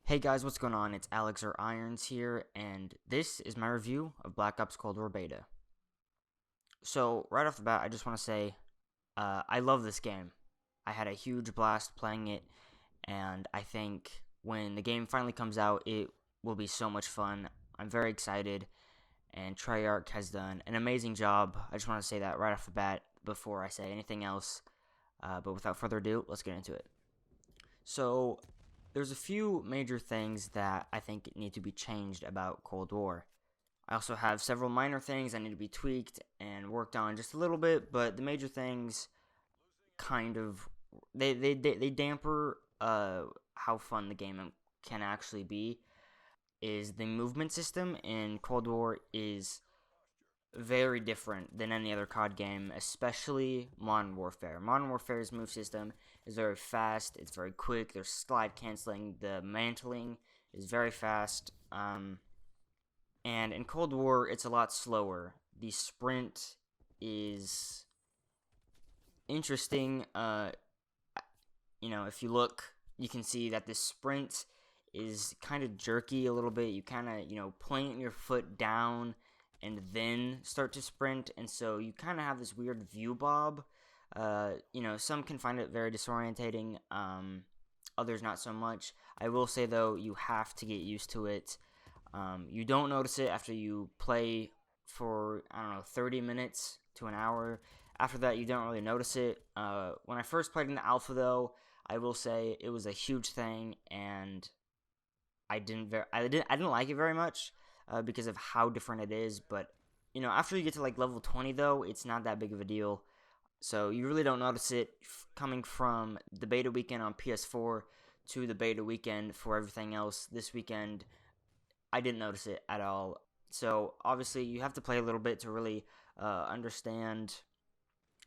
Hey guys, what's going on? It's Alex or Irons here, and this is my review of Black Ops Cold War Beta. So, right off the bat, I just want to say I love this game. I had a huge blast playing it, and I think when the game finally comes out, it will be so much fun. I'm very excited, and Treyarch has done an amazing job. I just want to say that right off the bat before I say anything else. But without further ado, let's get into it. So, there's a few major things that I think need to be changed about Cold War. I also have several minor things that need to be tweaked and worked on just a little bit, but the major things kind of they damper how fun the game can actually be. Is the movement system in Cold War is very different than any other COD game, especially Modern Warfare. Modern Warfare's move system is very fast, it's very quick, there's slide canceling, the mantling is very fast, and in Cold War, it's a lot slower. The sprint is interesting. If you look, you can see that the sprint is kind of jerky a little bit. You kind of, plant your foot down and then start to sprint, and so you kind of have this weird view bob. Some can find it very disorientating. Others not so much. I will say though, you have to get used to it. You don't notice it after you play for 30 minutes to an hour. After that, you don't really notice it. When I first played in the alpha, though, I will say it was a huge thing, and I didn't like it very much because of how different it is. But after you get to like level 20, though, it's not that big of a deal. So you really don't notice it coming from the beta weekend on PS4 to the beta weekend for everything else this weekend. I didn't notice it at all. So obviously you have to play a little bit to really understand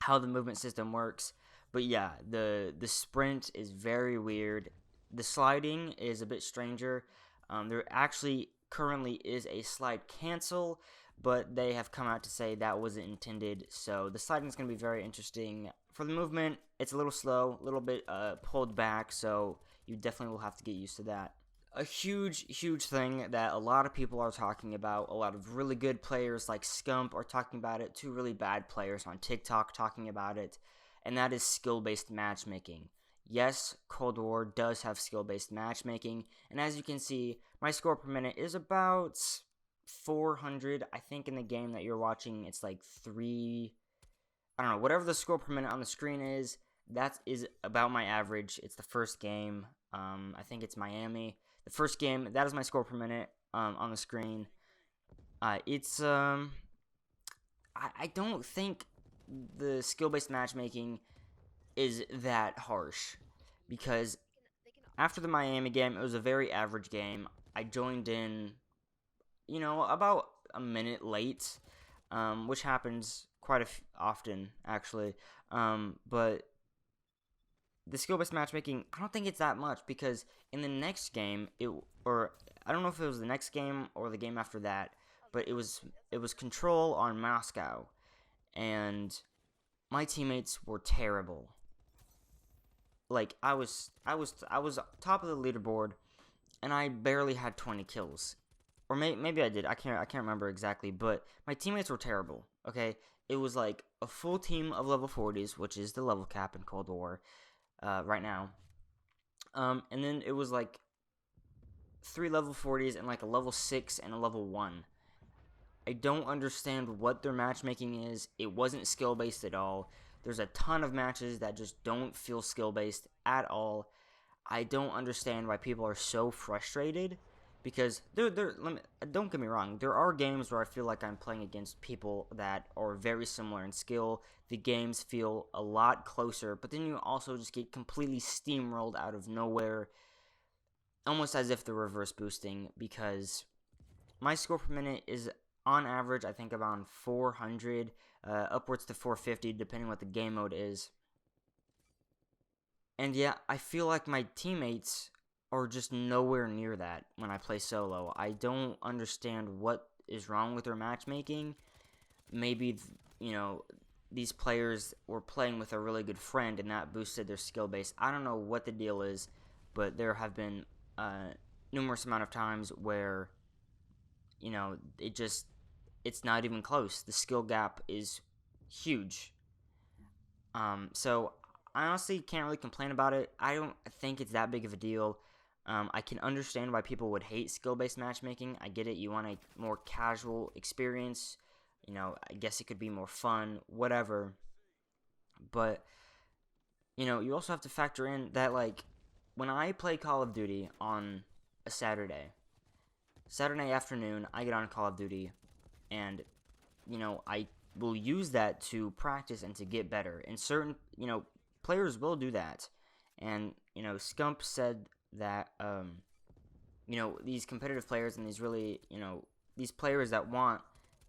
how the movement system works. But yeah, the sprint is very weird. The sliding is a bit stranger. There actually currently is a slide cancel, but they have come out to say that wasn't intended. So the sliding is going to be very interesting. For the movement, it's a little slow, a little bit pulled back, so you definitely will have to get used to that. A huge thing that a lot of people are talking about, a lot of really good players like Scump are talking about it, two really bad players on TikTok talking about it, and that is skill-based matchmaking. Yes, Cold War does have skill-based matchmaking, and as you can see, my score per minute is about 400. I think in the game that you're watching, it's like 3, I don't know, whatever the score per minute on the screen is, that is about my average. It's the first game. I think it's Miami. The first game, that is my score per minute on the screen. I don't think the skill-based matchmaking is that harsh because after the Miami game, it was a very average game. I joined in, about a minute late, which happens quite often actually. But the skill-based matchmaking, I don't think it's that much because in the next game, I don't know if it was the next game or the game after that, but it was Control on Moscow, and my teammates were terrible. Like I was top of the leaderboard, and I barely had 20 kills, or maybe I did. I can't remember exactly, but my teammates were terrible. Okay, it was like a full team of level 40s, which is the level cap in Cold War. Right now. And then it was like 3 level 40s and like a level 6 and a level 1. I don't understand what their matchmaking is. It wasn't skill based at all. There's a ton of matches that just don't feel skill based at all. I don't understand why people are so frustrated because don't get me wrong, there are games where I feel like I'm playing against people that are very similar in skill. The games feel a lot closer, but then you also just get completely steamrolled out of nowhere, almost as if they're reverse boosting, because my score per minute is on average, I think, around 400, upwards to 450, depending what the game mode is. And yeah, I feel like my teammates are just nowhere near that when I play solo. I don't understand what is wrong with their matchmaking. Maybe, these players were playing with a really good friend and that boosted their skill base. I don't know what the deal is, but there have been numerous amount of times where, it's not even close. The skill gap is huge. So I honestly can't really complain about it. I don't think it's that big of a deal. I can understand why people would hate skill-based matchmaking. I get it. You want a more casual experience. I guess it could be more fun, whatever. But, you also have to factor in that, like, when I play Call of Duty on a Saturday afternoon, I get on Call of Duty, and, I will use that to practice and to get better. And certain, players will do that. And, Scump said that, these competitive players and these really, these players that want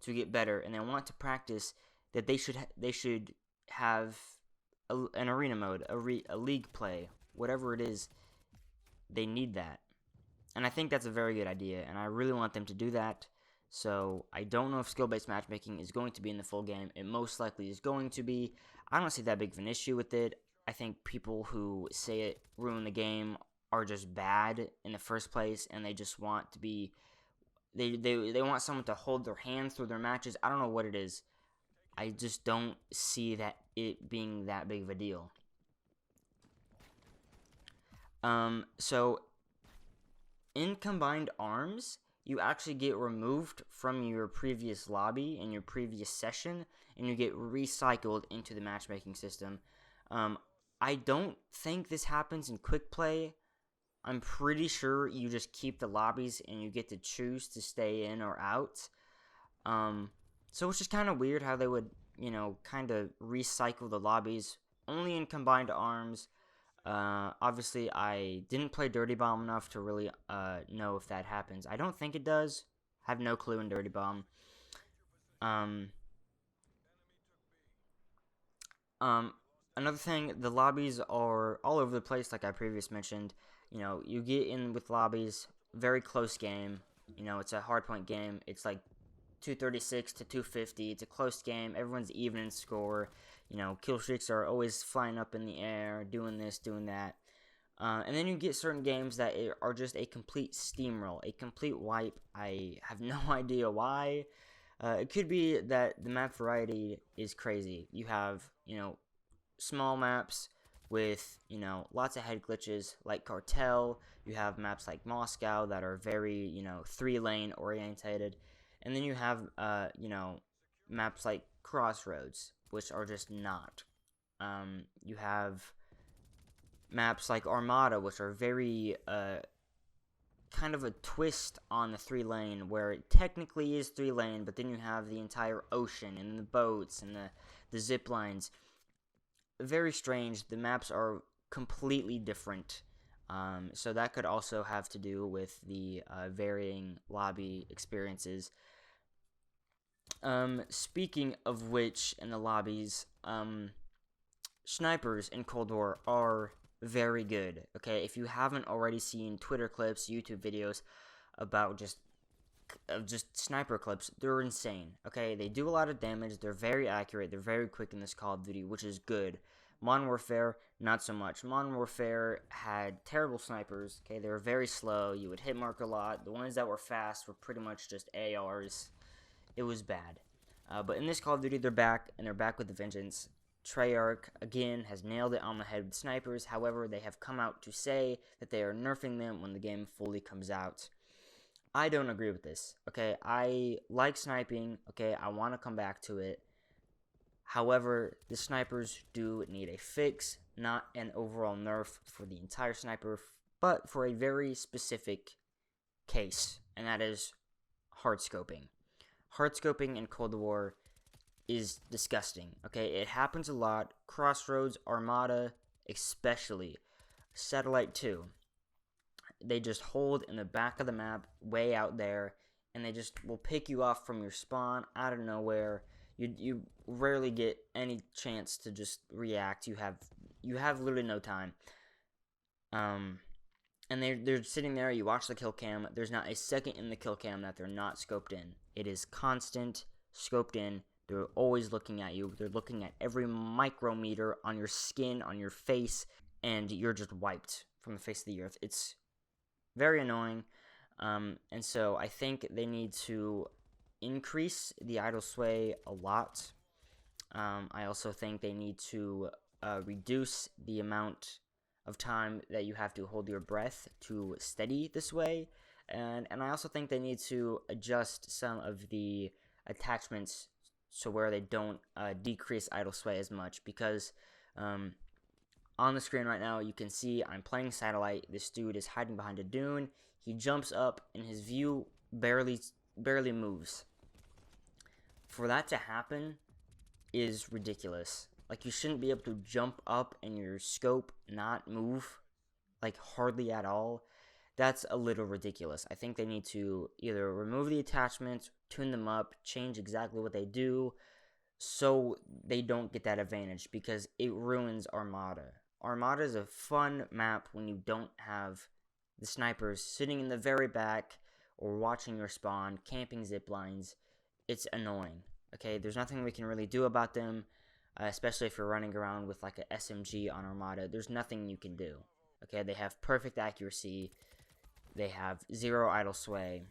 to get better and they want to practice, that they should have an arena mode, a league play, whatever it is. They need that. And I think that's a very good idea, and I really want them to do that. So I don't know if skill-based matchmaking is going to be in the full game. It most likely is going to be. I don't see that big of an issue with it. I think people who say it ruined the game are just bad in the first place, and they just want to be. They want someone to hold their hands through their matches. I don't know what it is. I just don't see that it being that big of a deal. So in Combined Arms, you actually get removed from your previous lobby and your previous session, and you get recycled into the matchmaking system. I don't think this happens in Quick Play. I'm pretty sure you just keep the lobbies and you get to choose to stay in or out. So it's just kind of weird how they would, kind of recycle the lobbies. Only in Combined Arms. Obviously, I didn't play Dirty Bomb enough to really know if that happens. I don't think it does. I have no clue in Dirty Bomb. Another thing, the lobbies are all over the place, like I previously mentioned. You get in with lobbies, very close game. It's a hardpoint game. It's like 236 to 250. It's a close game. Everyone's even in score. Kill streaks are always flying up in the air, doing this, doing that. And then you get certain games that are just a complete steamroll, a complete wipe. I have no idea why. It could be that the map variety is crazy. You have, small maps with, lots of head glitches like Cartel. You have maps like Moscow that are very, 3-lane orientated. And then you have, maps like Crossroads, which are just not. You have maps like Armada, which are very, kind of a twist on the 3-lane, where it technically is 3-lane, but then you have the entire ocean and the boats and the zip lines. Very strange. The maps are completely different. So that could also have to do with the varying lobby experiences. Speaking of which, in the lobbies, snipers in Cold War are very good. Okay, if you haven't already seen Twitter clips, YouTube videos about just sniper clips, they're insane. Okay, they do a lot of damage. They're very accurate. They're very quick in this Call of Duty, which is good. Modern Warfare, not so much. Modern Warfare had terrible snipers. Okay, they were very slow. You would hit mark a lot. The ones that were fast were pretty much just ARs. It was bad. But in this Call of Duty, they're back, and they're back with a vengeance. Treyarch, again, has nailed it on the head with snipers. However, they have come out to say that they are nerfing them when the game fully comes out. I don't agree with this. Okay, I like sniping. Okay, I want to come back to it. However, the snipers do need a fix, not an overall nerf for the entire sniper, but for a very specific case, and that is hardscoping. Hardscoping in Cold War is disgusting. Okay, it happens a lot. Crossroads, Armada, especially. Satellite 2. They just hold in the back of the map, way out there, and they just will pick you off from your spawn out of nowhere. You rarely get any chance to just react. You have literally no time. And they're sitting there. You watch the kill cam. There's not a second in the kill cam that they're not scoped in. It is constant, scoped in. They're always looking at you. They're looking at every micrometer on your skin, on your face, and you're just wiped from the face of the earth. It's Very annoying. And so I think they need to increase the idle sway a lot. I also think they need to reduce the amount of time that you have to hold your breath to steady this way. And I also think they need to adjust some of the attachments so where they don't decrease idle sway as much, because on the screen right now you can see I'm playing Satellite. This dude is hiding behind a dune. He jumps up and his view barely moves. For that to happen is ridiculous. Like, you shouldn't be able to jump up and your scope not move, like, hardly at all. That's a little ridiculous. I think they need to either remove the attachments, tune them up, change exactly what they do, so they don't get that advantage, because it ruins Armada. Armada is a fun map when you don't have the snipers sitting in the very back or watching your spawn, camping zip lines. It's annoying. Okay, there's nothing we can really do about them, especially if you're running around with like a SMG on Armada. There's nothing you can do. Okay, they have perfect accuracy. They have zero idle sway.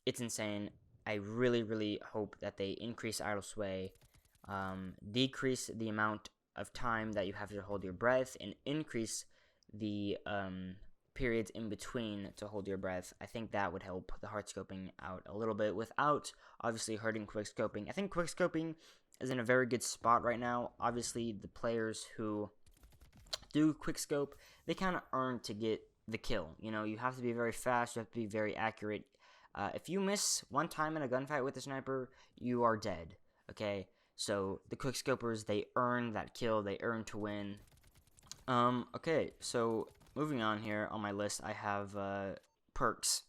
It's insane. I really hope that they increase idle sway, decrease the amount of time that you have to hold your breath, and increase the periods in between to hold your breath. I think that would help the hard scoping out a little bit without obviously hurting quick scoping. I think quick scoping is in a very good spot right now. Obviously, the players who do quick scope, they kind of earn to get the kill. You know, you have to be very fast, you have to be very accurate. If you miss one time in a gunfight with a sniper, you are dead. Okay, so the quick scopers, they earn that kill, they earn to win. Okay, so moving on here on my list, I have perks.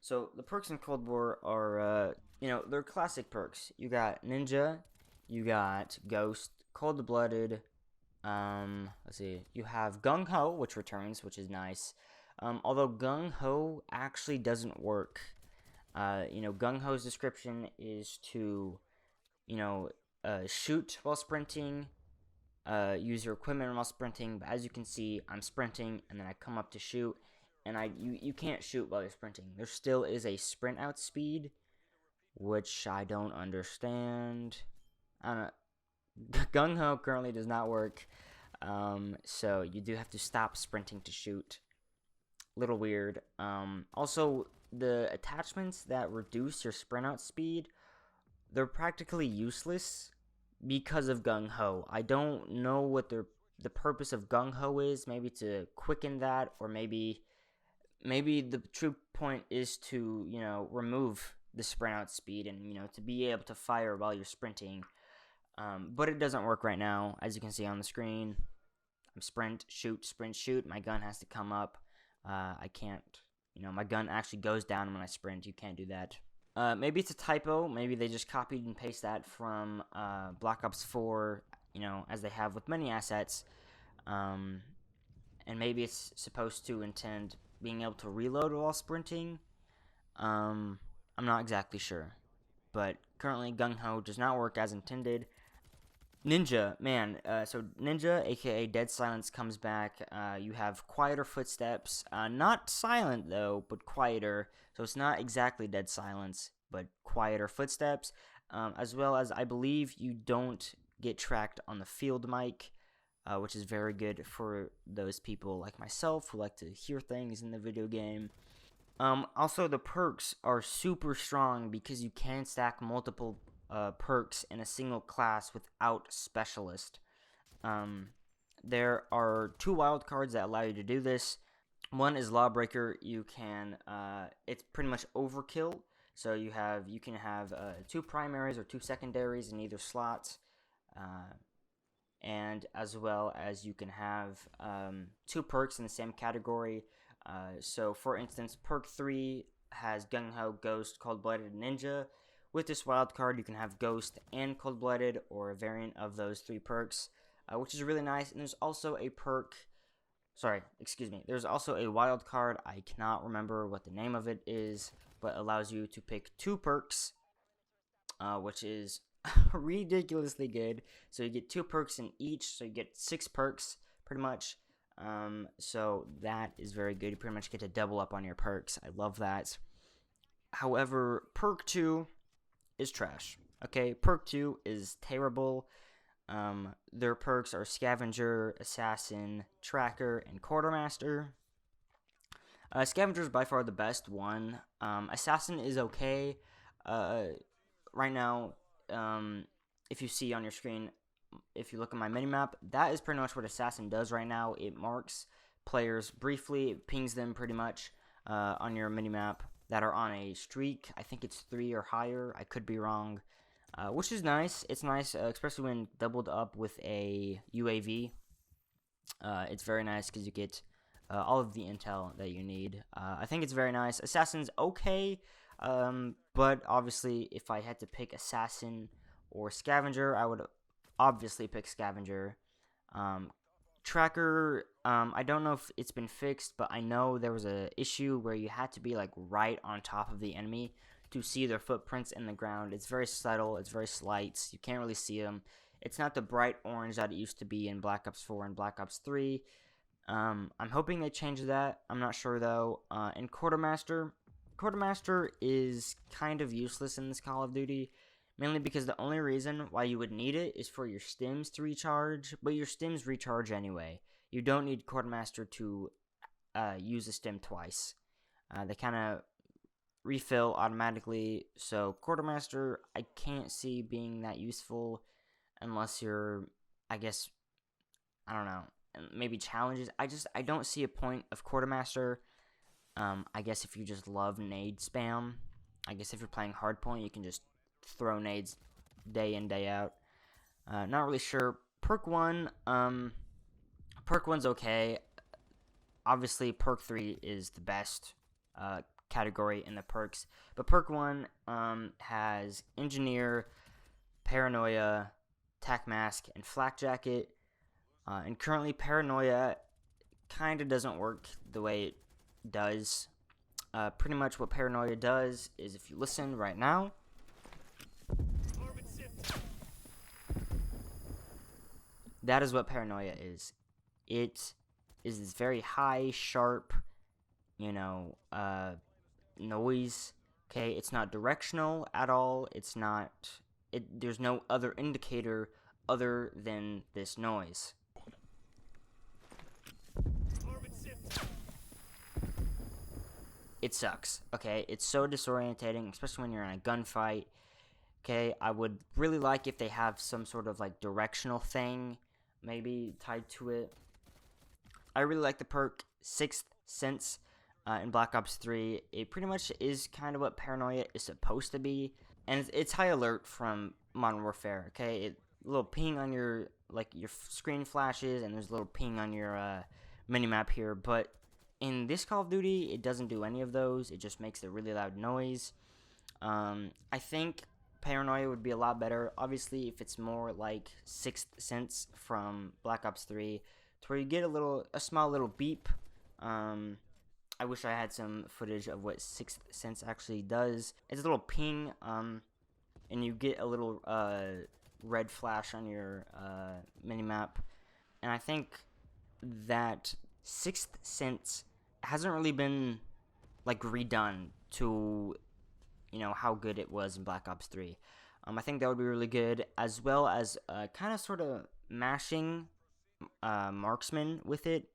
So the perks in Cold War are, they're classic perks. You got Ninja, you got Ghost, Cold-Blooded. Let's see. You have Gung Ho, which returns, which is nice. Although Gung Ho actually doesn't work. Gung Ho's description is to, shoot while sprinting. Use your equipment while sprinting, but as you can see, I'm sprinting and then I come up to shoot, and you can't shoot while you're sprinting. There still is a sprint out speed, which I don't understand. I don't know. Gung Ho currently does not work, so you do have to stop sprinting to shoot. Little weird. Also, the attachments that reduce your sprint out speed, they're practically useless because of Gung Ho. I don't know what the purpose of Gung Ho is. Maybe to quicken that, or maybe the true point is to remove the sprint out speed and to be able to fire while you're sprinting. But it doesn't work right now, as you can see on the screen. I'm sprint, shoot, sprint, shoot. My gun has to come up. I can't. My gun actually goes down when I sprint. You can't do that. Maybe it's a typo. Maybe they just copied and pasted that from Black Ops 4, as they have with many assets. And maybe it's supposed to intend being able to reload while sprinting. I'm not exactly sure. But currently, Gung Ho does not work as intended. Ninja, man. So Ninja, aka Dead Silence, comes back. You have quieter footsteps. Not silent, though, but quieter. So it's not exactly Dead Silence, but quieter footsteps. As well as, I believe, you don't get tracked on the field mic, which is very good for those people like myself who like to hear things in the video game. Also, the perks are super strong because you can stack multiple perks in a single class without specialist. There are 2 wildcards that allow you to do this. One is Lawbreaker. You can, it's pretty much overkill. So you can have 2 primaries or 2 secondaries in either slot, and as well as you can have 2 perks in the same category. So for instance, perk 3 has Gung Ho, Ghost, Cold-Blooded, Ninja. With this wildcard, you can have Ghost and Cold-Blooded, or a variant of those 3 perks, which is really nice. And there's also a there's also a wildcard. I cannot remember what the name of it is, but allows you to pick 2 perks, which is ridiculously good. So you get 2 perks in each, so you get 6 perks, pretty much. So that is very good. You pretty much get to double up on your perks. I love that. However, perk 2 is trash. Okay, perk 2 is terrible. Their perks are Scavenger, Assassin, Tracker, and Quartermaster. Scavenger is by far the best one. Assassin is okay. Right now, if you see on your screen, if you look at my minimap, that is pretty much what Assassin does right now. It marks players briefly, it pings them pretty much on your minimap that are on a streak. I think it's 3 or higher. I could be wrong. Which is nice. It's nice, especially when doubled up with a UAV. It's very nice because you get all of the intel that you need. I think it's very nice. Assassin's okay, but obviously if I had to pick Assassin or Scavenger, I would obviously pick Scavenger. Tracker, I don't know if it's been fixed, but I know there was a issue where you had to be like right on top of the enemy to see their footprints in the ground. It's very subtle, it's very slight, you can't really see them. It's not the bright orange that it used to be in Black Ops 4 and Black Ops 3. I'm hoping they change that. I'm not sure though. And Quartermaster is kind of useless in this Call of Duty, mainly because the only reason why you would need it is for your stims to recharge, but your stims recharge anyway. You don't need Quartermaster to use a stim twice. They kind of refill automatically, so Quartermaster I can't see being that useful unless you're, I guess, I don't know, maybe challenges. I don't see a point of Quartermaster. I guess if you just love nade spam, I guess if you're playing hardpoint, you can just throw nades day in, day out. Not really sure. Perk 1, Perk 1's okay. Obviously, Perk 3 is the best category in the perks. But Perk 1 has Engineer, Paranoia, Tac Mask, and Flak Jacket. And currently, Paranoia kind of doesn't work the way it does. Pretty much what Paranoia does is, if you listen right now, that is what Paranoia is. It is this very high, sharp, noise. Okay, it's not directional at all. It's not. There's no other indicator other than this noise. It sucks. Okay, it's so disorientating, especially when you're in a gunfight. Okay, I would really like if they have some sort of like directional thing maybe tied to it. I really like the perk Sixth Sense in Black Ops 3. It pretty much is kind of what Paranoia is supposed to be, and it's high alert from Modern Warfare. Okay, a little ping on your screen flashes, and there's a little ping on your minimap here. But in this Call of Duty, it doesn't do any of those. It just makes a really loud noise. I think Paranoia would be a lot better, obviously, if it's more like Sixth Sense from Black Ops 3, to where you get a small little beep. I wish I had some footage of what Sixth Sense actually does. It's a little ping, and you get a little red flash on your minimap. And I think that Sixth Sense hasn't really been like redone to how good it was in Black Ops 3. I think that would be really good, as well as kind of sort of mashing Marksman with it.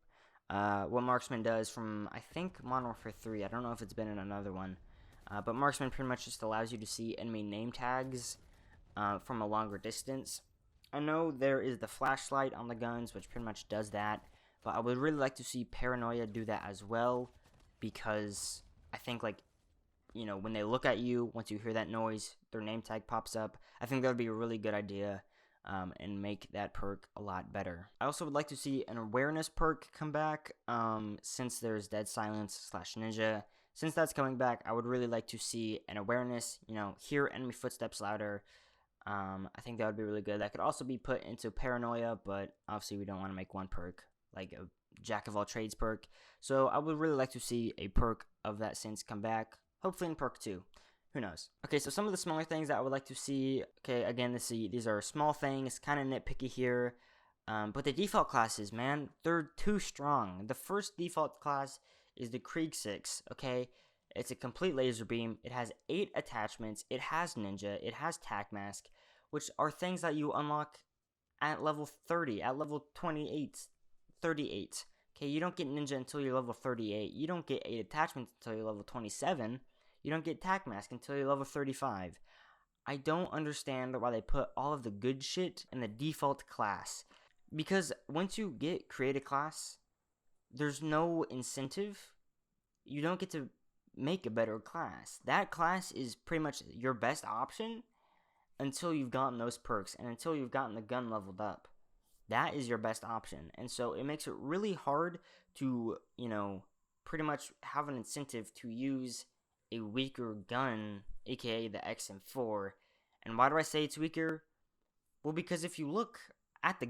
What Marksman does from, I think, Modern Warfare 3. I don't know if it's been in another one. But Marksman pretty much just allows you to see enemy name tags from a longer distance. I know there is the flashlight on the guns, which pretty much does that. But I would really like to see Paranoia do that as well, because I think, when they look at you, once you hear that noise, their name tag pops up. I think that would be a really good idea and make that perk a lot better. I also would like to see an awareness perk come back since there's Dead Silence / Ninja. Since that's coming back, I would really like to see an awareness, hear enemy footsteps louder. I think that would be really good. That could also be put into Paranoia, but obviously we don't want to make one perk like a Jack of all trades perk. So I would really like to see a perk of that sense come back. Hopefully in perk 2. Who knows? Okay, so some of the smaller things that I would like to see. Okay, again, these are small things, kind of nitpicky here. But the default classes, man, they're too strong. The first default class is the Krieg 6, okay? It's a complete laser beam. It has 8 attachments. It has ninja. It has tac mask, which are things that you unlock at level 30, at level 28, 38. Okay, you don't get ninja until you're level 38. You don't get 8 attachments until you're level 27. You don't get tac mask until you're level 35. I don't understand why they put all of the good shit in the default class. Because once you create a class, there's no incentive. You don't get to make a better class. That class is pretty much your best option until you've gotten those perks and until you've gotten the gun leveled up. That is your best option. And so it makes it really hard to, pretty much have an incentive to use a weaker gun, aka the XM4. And why do I say it's weaker? Well, because if you look at the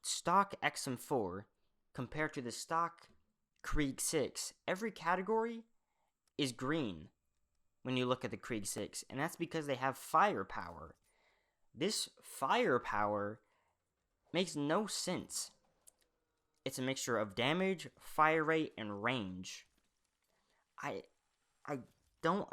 stock XM4 compared to the stock Krieg 6, every category is green when you look at the Krieg 6, and that's because they have firepower. This firepower makes no sense. It's a mixture of damage, fire rate, and range. I don't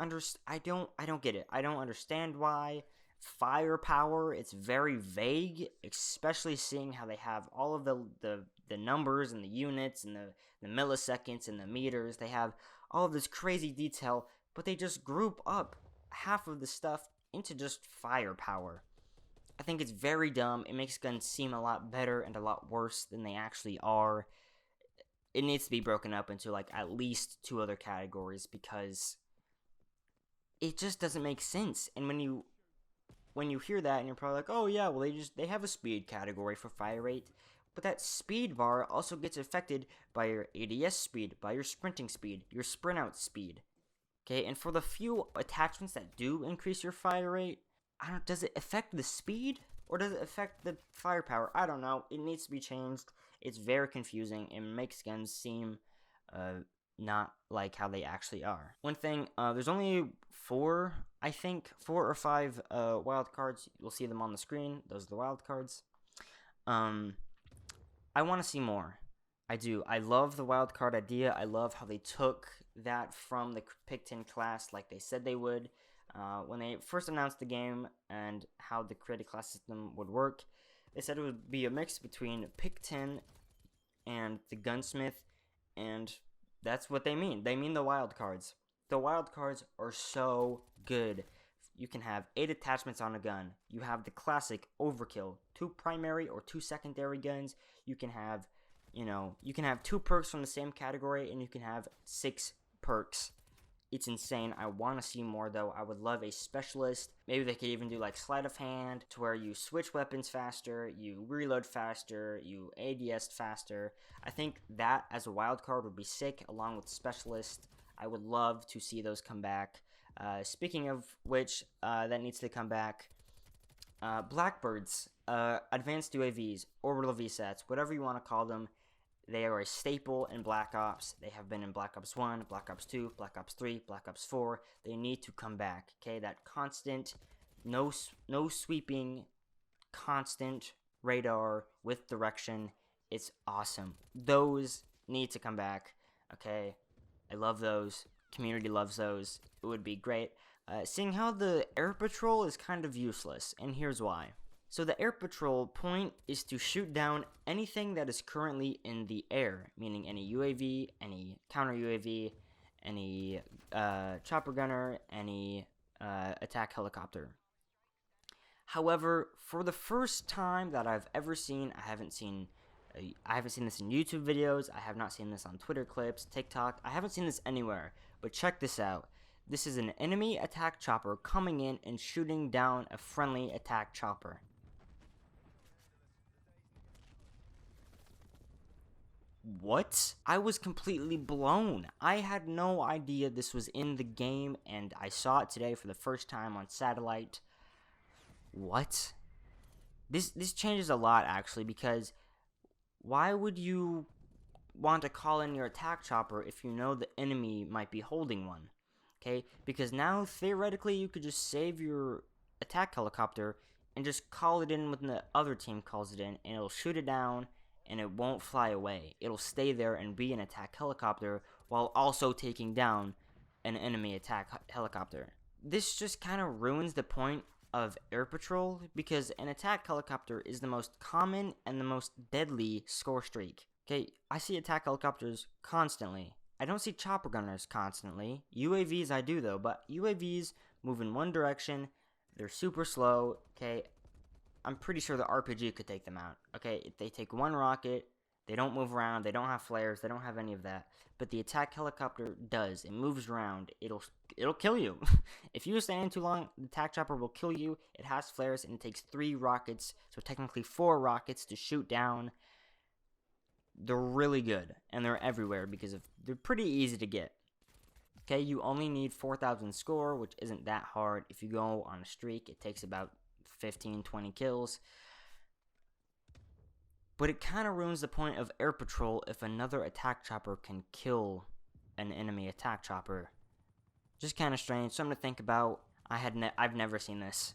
get it. I don't understand why firepower. It's very vague, especially seeing how they have all of the numbers and the units and the milliseconds and the meters. They have all of this crazy detail, but they just group up half of the stuff into just firepower. I think it's very dumb. It makes guns seem a lot better and a lot worse than they actually are. It needs to be broken up into at least 2 other categories because it just doesn't make sense. And when you hear that and you're probably like, oh yeah, well they have a speed category for fire rate, but that speed bar also gets affected by your ADS speed, by your sprinting speed, your sprint out speed. Okay, and for the few attachments that do increase your fire rate, does it affect the speed or does it affect the firepower? I don't know. It needs to be changed. It's very confusing and makes guns seem not like how they actually are. One thing, there's only 4 or 5 wild cards. You'll see them on the screen. Those are the wild cards. I want to see more. I do. I love the wild card idea. I love how they took that from the Pick 10 class like they said they would. When they first announced the game and how the created class system would work, they said it would be a mix between Pick 10 and the Gunsmith, and that's what they mean. They mean the wild cards. The wild cards are so good. You can have 8 attachments on a gun. You have the classic overkill, 2 primary or 2 secondary guns. You can have, 2 perks from the same category, and you can have 6 perks. It's insane. I want to see more, though. I would love a specialist. Maybe they could even do sleight of hand to where you switch weapons faster, you reload faster, you ADS faster. I think that as a wild card would be sick, along with specialist. I would love to see those come back. Speaking of which, that needs to come back. Blackbirds, advanced UAVs, orbital VSATs, whatever you want to call them. They are a staple in Black Ops. They have been in Black Ops 1, Black Ops 2, Black Ops 3, Black Ops 4. They need to come back, okay? That constant, no sweeping, constant radar with direction. It's awesome. Those need to come back, okay? I love those. Community loves those. It would be great. Seeing how the air patrol is kind of useless, and here's why. So the air patrol point is to shoot down anything that is currently in the air, meaning any UAV, any counter UAV, any chopper gunner, any attack helicopter. However, for the first time that I've ever seen, I haven't seen this in YouTube videos, I have not seen this on Twitter clips, TikTok, I haven't seen this anywhere, but check this out. This is an enemy attack chopper coming in and shooting down a friendly attack chopper. What? I was completely blown. I had no idea this was in the game, and I saw it today for the first time on satellite. What? This changes a lot, actually, because why would you want to call in your attack chopper if you know the enemy might be holding one? Okay, because now, theoretically, you could just save your attack helicopter and just call it in when the other team calls it in, and it'll shoot it down, and it won't fly away. It'll stay there and be an attack helicopter while also taking down an enemy attack helicopter. This just kind of ruins the point of air patrol, because an attack helicopter is the most common and the most deadly score streak. Okay, I see attack helicopters constantly. I don't see chopper gunners constantly. UAVs I do though, but UAVs move in one direction. They're super slow. Okay, I'm pretty sure the RPG could take them out. Okay, they take one rocket. They don't move around. They don't have flares. They don't have any of that. But the attack helicopter does. It moves around. It'll kill you. If you stand in too long, the attack chopper will kill you. It has flares and it takes 3 rockets, so technically 4 rockets to shoot down. They're really good, and they're everywhere because they're pretty easy to get. Okay, you only need 4,000 score, which isn't that hard. If you go on a streak, it takes about 15-20 kills. But it kind of ruins the point of air patrol if another attack chopper can kill an enemy attack chopper. Just kind of strange, something to think about. I've never seen this.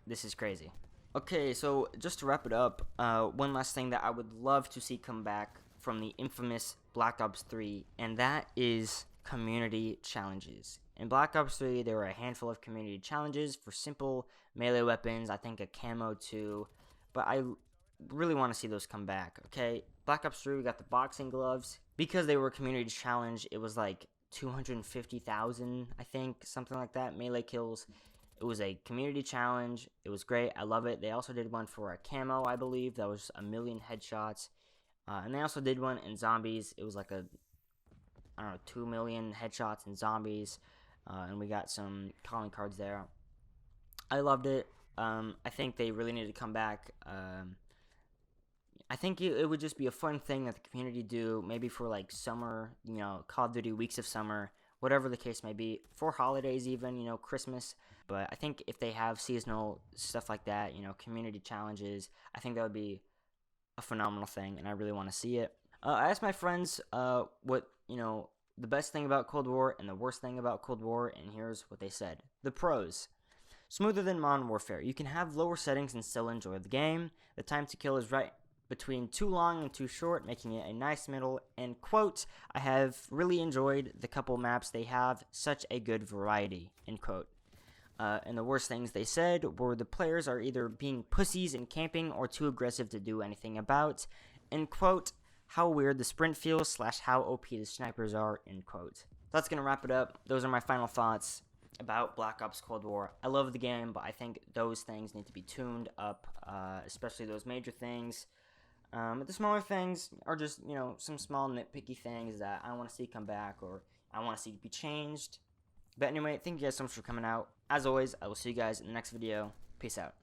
This is crazy. Okay, so just to wrap it up, one last thing that I would love to see come back from the infamous Black Ops 3, and that is community challenges. In Black Ops 3, there were a handful of community challenges for simple melee weapons, I think a camo too, but I really want to see those come back. Okay, Black Ops 3, we got the boxing gloves. Because they were a community challenge, it was like 250,000, I think, something like that, melee kills. It was a community challenge. It was great. I love it. They also did one for a camo, I believe. That was 1,000,000 headshots. And they also did one in zombies. It was like 2 million headshots in zombies. And we got some calling cards there. I loved it. I think they really need to come back. I think it would just be a fun thing that the community do, maybe for like summer, Call of Duty Weeks of Summer, whatever the case may be, for holidays even, Christmas. But I think if they have seasonal stuff like that, community challenges, I think that would be a phenomenal thing, and I really want to see it. I asked my friends what, the best thing about Cold War and the worst thing about Cold War, and here's what they said. The pros. Smoother than Modern Warfare. You can have lower settings and still enjoy the game. The time to kill is right between too long and too short, making it a nice middle. And quote, I have really enjoyed the couple maps they have, such a good variety, end quote. And the worst things they said were the players are either being pussies and camping or too aggressive to do anything about, end quote. How weird the sprint feels / how OP the snipers are, end quote. That's going to wrap it up. Those are my final thoughts about Black Ops Cold War. I love the game, but I think those things need to be tuned up, especially those major things. But the smaller things are just, some small nitpicky things that I want to see come back or I want to see be changed. But anyway, thank you guys so much for coming out. As always, I will see you guys in the next video. Peace out.